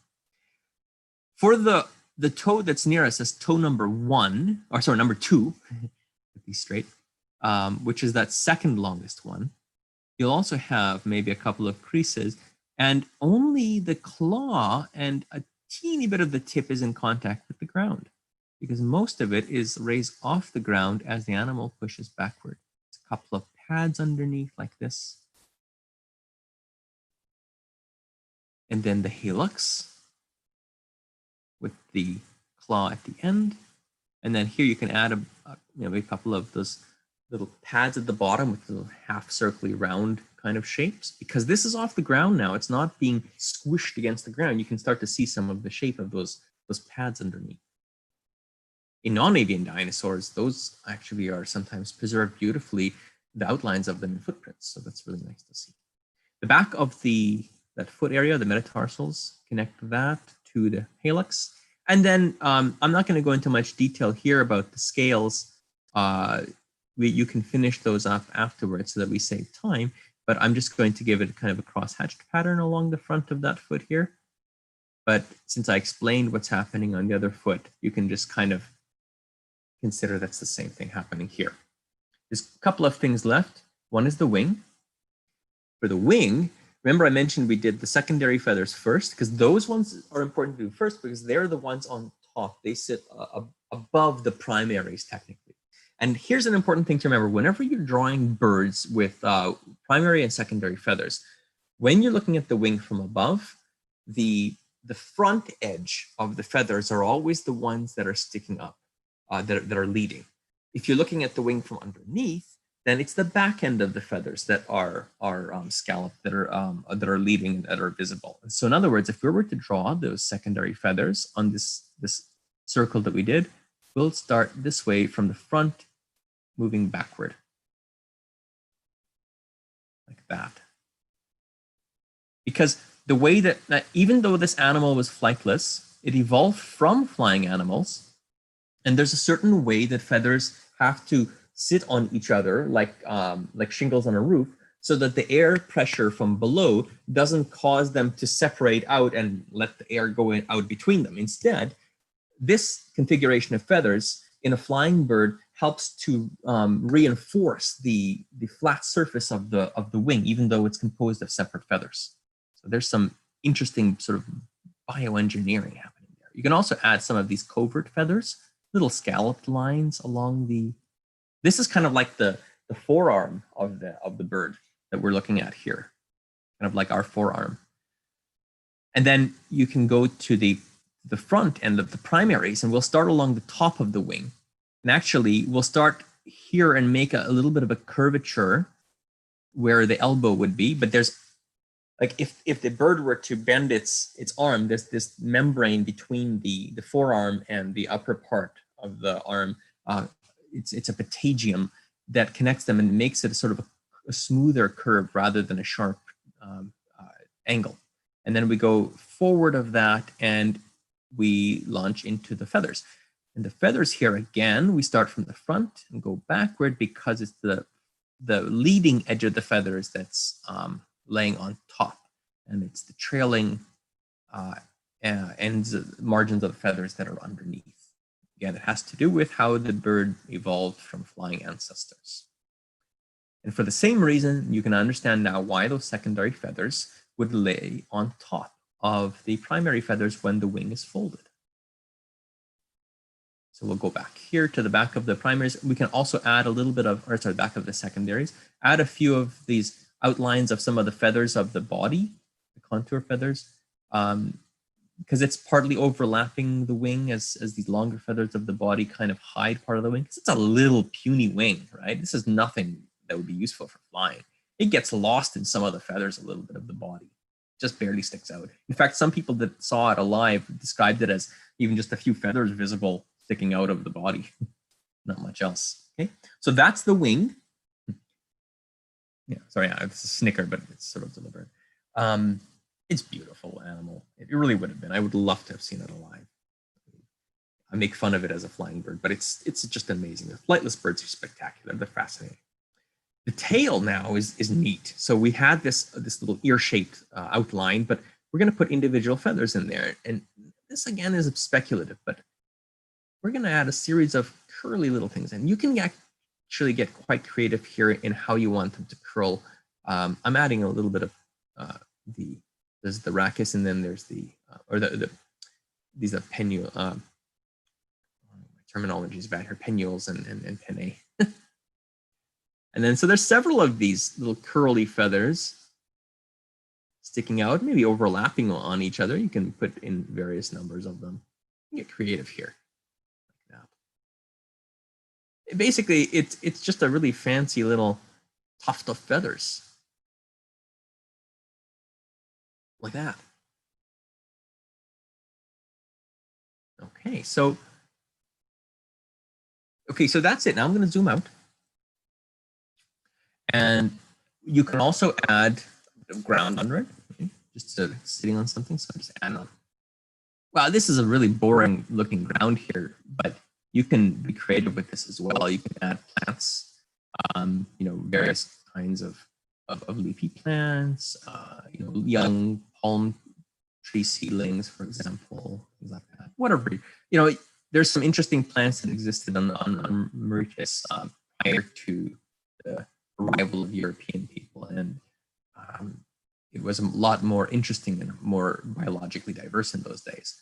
For the toe that's near us, that's toe number 1, or sorry, number 2, to be straight, which is that second longest one. You'll also have maybe a couple of creases, and only the claw and a teeny bit of the tip is in contact with the ground, because most of it is raised off the ground as the animal pushes backward. It's a couple of pads underneath like this. And then the halux with the claw at the end. And then here you can add a couple of those little pads at the bottom with little half circly round kind of shapes. Because this is off the ground now, it's not being squished against the ground. You can start to see some of the shape of those pads underneath. In non-avian dinosaurs, those actually are sometimes preserved beautifully, the outlines of them in footprints. So that's really nice to see. The back of that foot area, the metatarsals, connect that to the halux. And then I'm not going to go into much detail here about the scales. You can finish those up afterwards so that we save time, but I'm just going to give it kind of a cross-hatched pattern along the front of that foot here. But since I explained what's happening on the other foot, you can just kind of consider that's the same thing happening here. There's a couple of things left. One is the wing. For the wing, remember I mentioned we did the secondary feathers first, because those ones are important to do first because they're the ones on top. They sit above the primaries technically. And here's an important thing to remember. Whenever you're drawing birds with primary and secondary feathers, when you're looking at the wing from above, the front edge of the feathers are always the ones that are sticking up, that are leading. If you're looking at the wing from underneath, then it's the back end of the feathers that are scalloped, that are leading, that are visible. So in other words, if we were to draw those secondary feathers on this circle that we did, we'll start this way from the front, moving backward, like that. because the way that even though this animal was flightless, it evolved from flying animals, and there's a certain way that feathers have to sit on each other like shingles on a roof, so that the air pressure from below doesn't cause them to separate out and let the air go out between them. Instead, this configuration of feathers in a flying bird helps to reinforce the flat surface of the wing, even though it's composed of separate feathers. So there's some interesting sort of bioengineering happening there. You can also add some of these covert feathers, little scalloped lines along the. This is kind of like the forearm of the bird that we're looking at here, kind of like our forearm. And then you can go to the front end of the primaries, and we'll start along the top of the wing. And actually, we'll start here and make a little bit of a curvature where the elbow would be. But there's, like, if the bird were to bend its arm, there's this membrane between the forearm and the upper part of the arm. It's a patagium that connects them and makes it sort of a smoother curve rather than a sharp angle. And then we go forward of that and we launch into the feathers. And the feathers here, again, we start from the front and go backward because it's the leading edge of the feathers that's laying on top. And it's the trailing ends, margins of the feathers that are underneath. Again, it has to do with how the bird evolved from flying ancestors. And for the same reason, you can understand now why those secondary feathers would lay on top of the primary feathers when the wing is folded. So we'll go back here to the back of the primaries. We can also add a little bit of, or sorry, back of the secondaries, add a few of these outlines of some of the feathers of the body, the contour feathers, because it's partly overlapping the wing as these longer feathers of the body kind of hide part of the wing. Because it's a little puny wing, right? This is nothing that would be useful for flying. It gets lost in some of the feathers a little bit of the body. Just barely sticks out. In fact, some people that saw it alive described it as even just a few feathers visible sticking out of the body. Not much else. Okay, so that's the wing. Yeah, sorry, it's a snicker, but it's sort of deliberate. It's a beautiful animal. It really would have been. I would love to have seen it alive. I make fun of it as a flying bird, but it's just amazing. The flightless birds are spectacular. They're fascinating. The tail now is neat. So we had this little ear-shaped outline, but we're going to put individual feathers in there. And this, again, is speculative, but we're going to add a series of curly little things. And you can actually get quite creative here in how you want them to curl. I'm adding a little bit of there's the rachis, and then there's these are penule. My terminology is bad here. Pennules and pennae. And then, so there's several of these little curly feathers sticking out, maybe overlapping on each other. You can put in various numbers of them. You can get creative here. Like that. Basically, it's just a really fancy little tuft of feathers. Like that. Okay, so that's it. Now I'm going to zoom out. And you can also add ground under it, okay? Just sitting on something. So I just add on. Wow, this is a really boring looking ground here, but you can be creative with this as well. You can add plants, various kinds of leafy plants, young palm tree seedlings, for example, things like that. Whatever, there's some interesting plants that existed on Mauritius prior to the arrival of European people, and it was a lot more interesting and more biologically diverse in those days.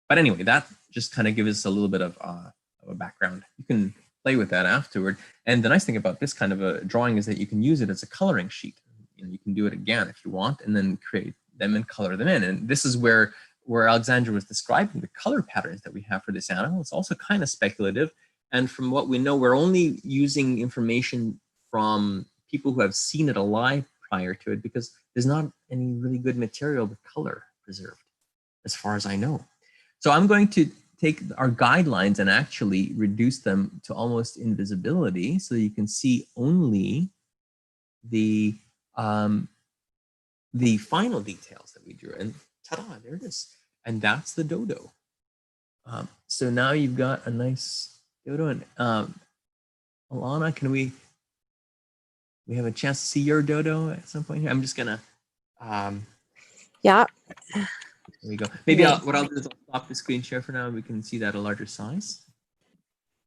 But anyway, that just kind of gives us a little bit of a background. You can play with that afterward. And the nice thing about this kind of a drawing is that you can use it as a coloring sheet. You can do it again if you want, and then create them and color them in. And this is where Alexandra was describing the color patterns that we have for this animal. It's also kind of speculative. And from what we know, we're only using information from people who have seen it alive prior to it, because there's not any really good material with color preserved, as far as I know. So I'm going to take our guidelines and actually reduce them to almost invisibility, so you can see only the the final details that we drew. And ta-da, there it is. And that's the dodo. So now you've got a nice dodo. And Alana, can we have a chance to see your dodo at some point here? I'm just gonna Yeah. there we go. Maybe what I'll do is I'll stop the screen share for now. We can see that at a larger size.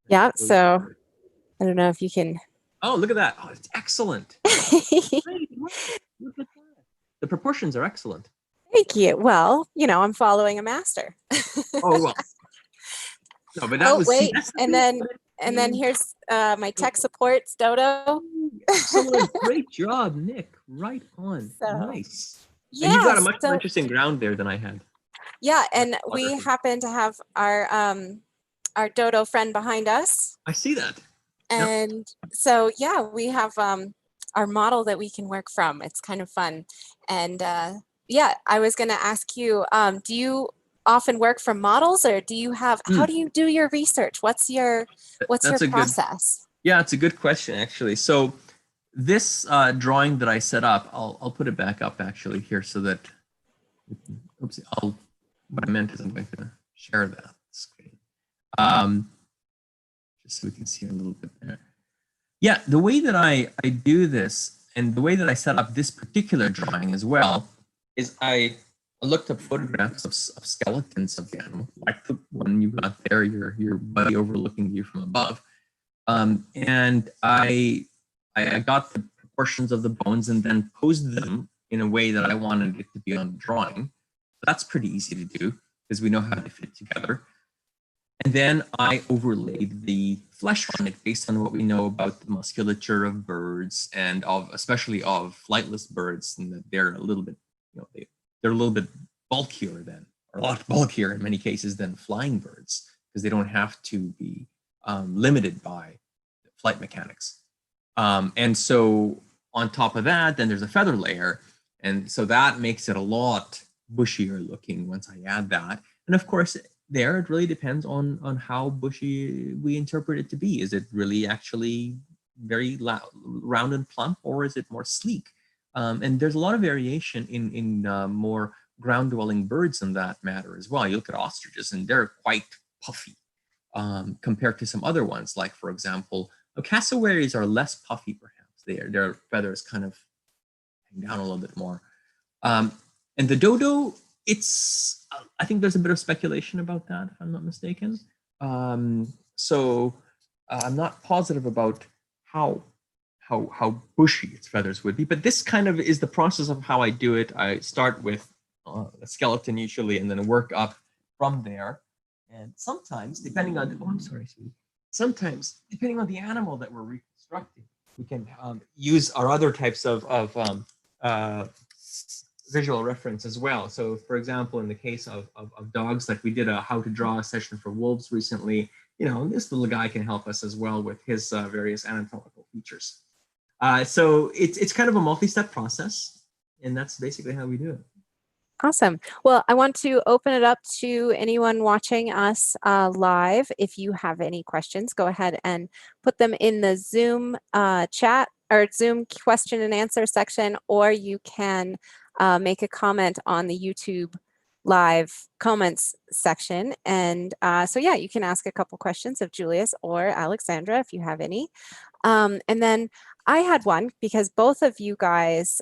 Yeah. So I don't know if you can. Oh, look at that. Oh, it's excellent. Great. Look at that. The proportions are excellent. Thank you. Well, I'm following a master. Oh, well. No, but that was, wait. And then here's my tech supports, Dodo. Excellent. Great job, Nick. Right on. So, nice. Yeah. And you've got a much more interesting ground there than I had. Yeah, and we happen to have our Dodo friend behind us. I see that. And so, yeah, we have our model that we can work from. It's kind of fun. And yeah, I was going to ask you, do you often work from models, or do you have, how do you do your research? What's your process? Yeah, it's a good question, actually. So this drawing that I set up, I'll put it back up actually here so that, oops, what I meant is I'm going to share that screen. Just so we can see a little bit there. Yeah, the way that I do this, and the way that I set up this particular drawing as well, is I looked up photographs of skeletons of the animal, like the one you got there, your buddy overlooking you from above. And I got the proportions of the bones and then posed them in a way that I wanted it to be on the drawing. That's pretty easy to do because we know how they fit together. And then I overlaid the flesh on it based on what we know about the musculature of birds and especially of flightless birds, and that they're a little bit, they're a little bit bulkier or a lot bulkier in many cases than flying birds, because they don't have to be limited by flight mechanics. And so on top of that, then there's a feather layer. And so that makes it a lot bushier looking once I add that. And of course, there it really depends on how bushy we interpret it to be. Is it really actually very round and plump, or is it more sleek? And there's a lot of variation in more ground-dwelling birds in that matter as well. You look at ostriches and they're quite puffy compared to some other ones, like, for example, cassowaries are less puffy perhaps. Their feathers kind of hang down a little bit more. And the dodo, I think there's a bit of speculation about that, if I'm not mistaken. So I'm not positive about how bushy its feathers would be, but this kind of is the process of how I do it. I start with a skeleton usually, and then work up from there. And sometimes, depending on, sometimes depending on the animal that we're reconstructing, we can use our other types of visual reference as well. So for example, in the case of dogs, like we did a how to draw a session for wolves recently, this little guy can help us as well with his various anatomical features. So it's kind of a multi-step process, and that's basically how we do it. Awesome. Well, I want to open it up to anyone watching us live. If you have any questions, go ahead and put them in the Zoom chat or Zoom question and answer section, or you can make a comment on the YouTube live comments section. And so, yeah, you can ask a couple questions of Julius or Alexandra if you have any. And then I had one because both of you guys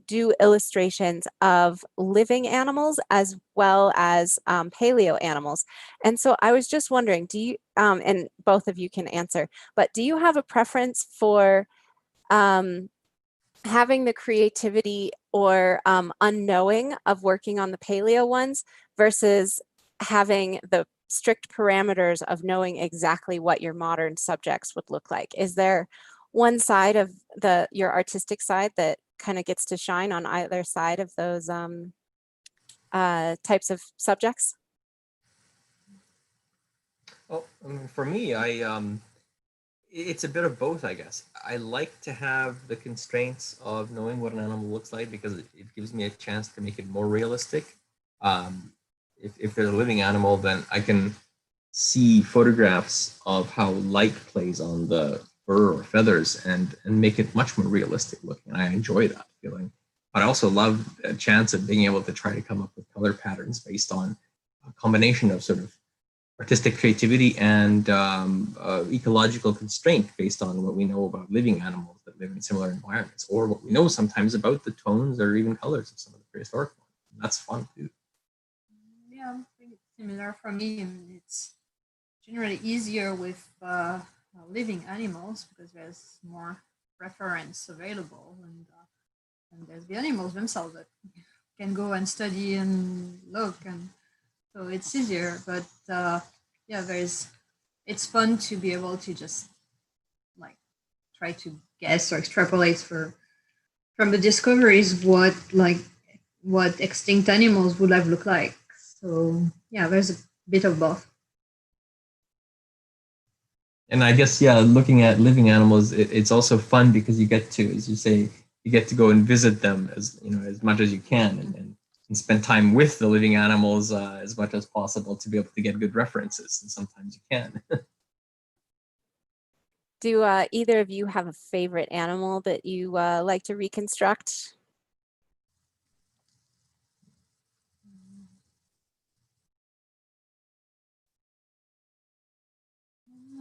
do illustrations of living animals as well as paleo animals. And so I was just wondering, do you, and both of you can answer, but do you have a preference for having the creativity or unknowing of working on the paleo ones versus having the strict parameters of knowing exactly what your modern subjects would look like? Is there one side of your artistic side that kind of gets to shine on either side of those types of subjects? Well, for me, it's a bit of both, I guess. I like to have the constraints of knowing what an animal looks like because it gives me a chance to make it more realistic. If there's a living animal, then I can see photographs of how light plays on the fur or feathers and make it much more realistic looking. I enjoy that feeling. But I also love a chance of being able to try to come up with color patterns based on a combination of sort of artistic creativity and ecological constraint based on what we know about living animals that live in similar environments, or what we know sometimes about the tones or even colors of some of the prehistoric ones. And that's fun too. Yeah, I think it's similar for me. I mean, it's generally easier with living animals because there's more reference available, and there's the animals themselves that can go and study and look, and so it's easier. But yeah, it's fun to be able to just like try to guess or extrapolate from the discoveries what extinct animals would have looked like. So yeah, there's a bit of both. And I guess, yeah, looking at living animals, it's also fun because you get to, as you say, you get to go and visit them as, you know, as much as you can, and spend time with the living animals as much as possible to be able to get good references. And sometimes you can. Do either of you have a favorite animal that you like to reconstruct?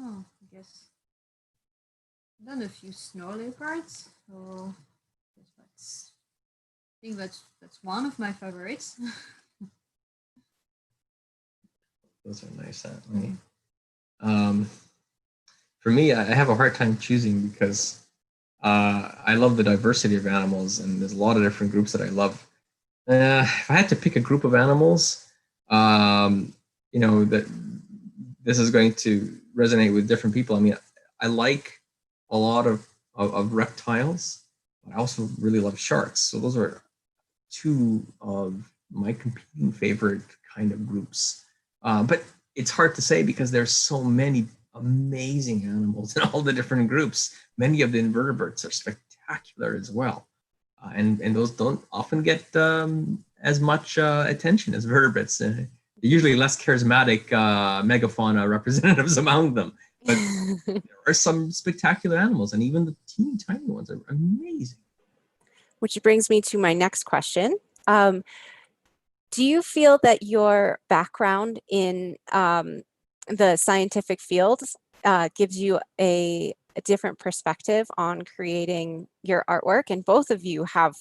Oh, I guess I've done a few snow leopards, so I guess I think that's one of my favorites. Those are nice. Um, for me, I have a hard time choosing because I love the diversity of animals, and there's a lot of different groups that I love. If I had to pick a group of animals, you know, that this is going to resonate with different people. I mean, I like a lot of reptiles, but I also really love sharks. So those are two of my competing favorite kind of groups. But it's hard to say because there's so many amazing animals in all the different groups. Many of the invertebrates are spectacular as well. And those don't often get as much attention as vertebrates. They're usually less charismatic megafauna representatives among them. But there are some spectacular animals, and even the teeny tiny ones are amazing. Which brings me to my next question. Do you feel that your background in the scientific fields gives you a different perspective on creating your artwork? And both of you have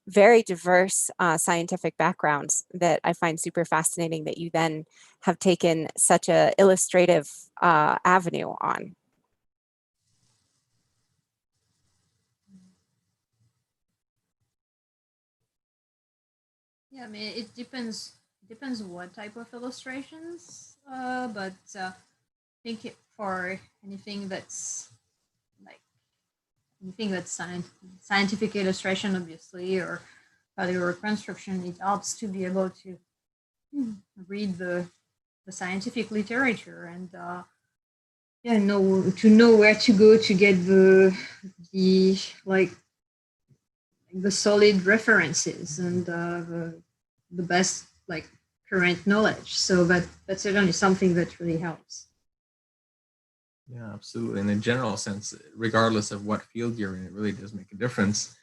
very diverse scientific backgrounds that I find super fascinating that you then have taken such a illustrative avenue on. Yeah, I mean it depends what type of illustrations, but I think for anything that's like anything that's scientific illustration, obviously, or paleo reconstruction, it helps to be able to read the scientific literature and yeah, know where to go to get the like the solid references and the best like current knowledge. So that's certainly something that really helps. Yeah, absolutely. In a general sense, regardless of what field you're in, it really does make a difference.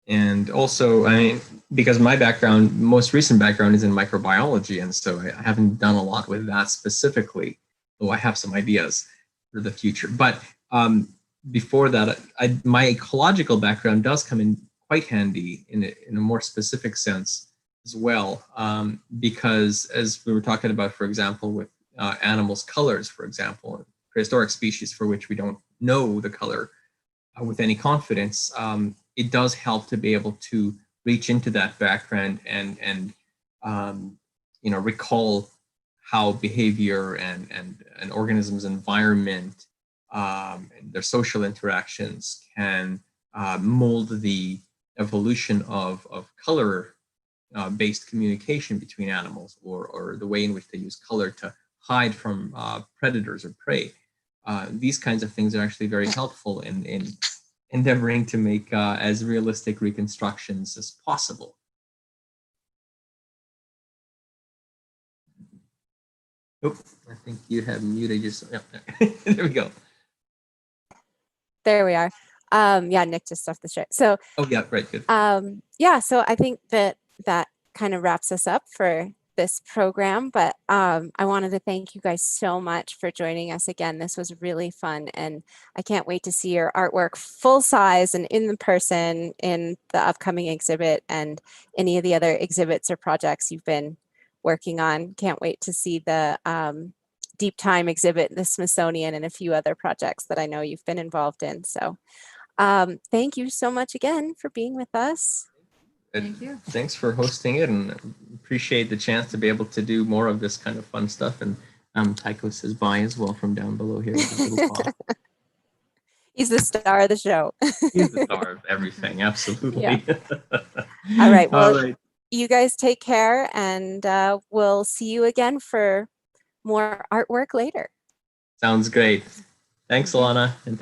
And also, I mean, because my background, most recent background is in microbiology, and so I haven't done a lot with that specifically, though I have some ideas for the future. But before that, my ecological background does come in quite handy in a more specific sense as well, because as we were talking about, for example, with animals' colors, for example, prehistoric species for which we don't know the color with any confidence, it does help to be able to reach into that background and you know, recall how behavior and an organism's environment and their social interactions can mold the evolution of color based communication between animals, or the way in which they use color to hide from predators or prey. These kinds of things are actually very helpful in endeavoring to make as realistic reconstructions as possible. Oh, I think you have muted yourself. There we go. There we are. Yeah, Nick just stuffed the share. So Oh yeah, right, good. yeah, so I think that kind of wraps us up for this program, but I wanted to thank you guys so much for joining us again. This was really fun, and I can't wait to see your artwork full size and in the person in the upcoming exhibit and any of the other exhibits or projects you've been working on. Can't wait to see the Deep Time exhibit, the Smithsonian, and a few other projects that I know you've been involved in. So thank you so much again for being with us. Thank you. Thanks for hosting it, and appreciate the chance to be able to do more of this kind of fun stuff. And Tycho says bye as well from down below here with his little paw. He's the star of the show. He's the star of everything, absolutely. Yeah. All right. Well, All right. You guys take care, and we'll see you again for more artwork later. Sounds great. Thanks, Alana, and thanks.